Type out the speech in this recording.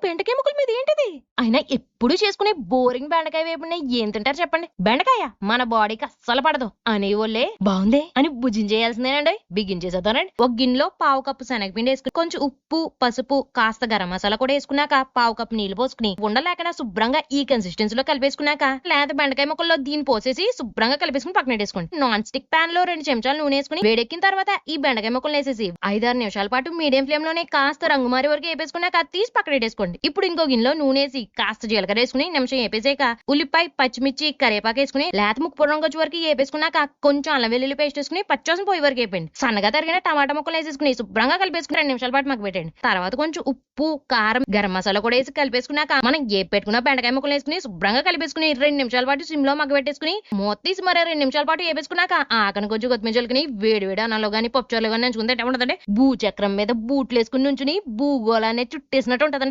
బెండకాయ ముక్కల మీద ఏంటిది? అయినా ఎప్పుడు చేసుకునే బోరింగ్ బెండకాయ వేపుడుని ఏం తింటారు చెప్పండి? బెండకాయ మన బాడీకి అస్సలు పడదు అనేవాళ్ళే బాగుంది అని భుజించేయాల్సిందేనండి. బిగించేసేద్దానండి. ఒక గిన్నెలో పావు కప్పు శనగపిండి వేసుకుని కొంచెం ఉప్పు, పసుపు, కాస్త గరం మసాలా కూడా వేసుకున్నాక పావు కప్పు నీళ్లు పోసుకుని ఉండలేకుండా శుభ్రంగా ఈ కన్సిస్టెన్సీలో కలిపేసుకున్నాక లేదా బెండకాయ ముక్కల్లో దీన్ని పోసేసి శుభ్రంగా కలిపేసుకుని పక్కన పెట్టేసుకోండి. నాన్ స్టిక్ పాన్ లో 2 చెంచాలు నూనె వేసుకుని వేడెక్కిన తర్వాత ఈ బెండకాయ ముక్కలు వేసేసి 5-6 నిమిషాల పాటు మీడియం ఫ్లేమ్ లోనే కాస్త రంగు మారే వరకు వేపేసుకున్నాక తీసి పక్కన పెట్టేసుకోండి. ఇప్పుడు ఇంకో గిన్నెలో నూనె వేసి కాస్త జీలకర్ర వేసుకుని నిమిషం వేపేసాక ఉల్లిపాయ, పచ్చిమిర్చి, కరివేపాకు వేసుకుని లేత ముక్కు రంగు వచ్చే వరకు వేపేసుకున్నాక కొంచెం అల్లం వెల్లుల్లి పేస్ట్ వేసుకుని పచ్చివాసన పోయే వరకు వేపండి. సన్నగా తరిగిన టమాటా ముక్కలు వేసేసుకుని శుభ్రంగా కలిపేసుకుని 2 నిమిషాల పాటు మగ్గ పెట్టండి. తర్వాత కొంచెం ఉప్పు, కారం, గరం మసాలా కూడా వేసి కలిపేసుకున్నాక మనం పెట్టుకున్న బెండకాయ ముక్కలు వేసుకుని శుభ్రంగా కలిపేసుకుని 2 నిమిషాల పాటు సిమ్ లో మగ్గ పెట్టేసుకుని మూత తీసి మరో 2 నిమిషాల పాటు వేపేసుకున్నాక ఆకని కొంచెం కొత్తిమీర చల్లుకుని వేడి వేడి అన్నంలో గానీ పప్పుచారులో గానీ నంచుకుంటే ఉండదండి. భూచక్రం మీద బూట్లు వేసుకుని నుంచుని భూగోళాన్ని చుట్టేసినట్టు ఉంటదండి.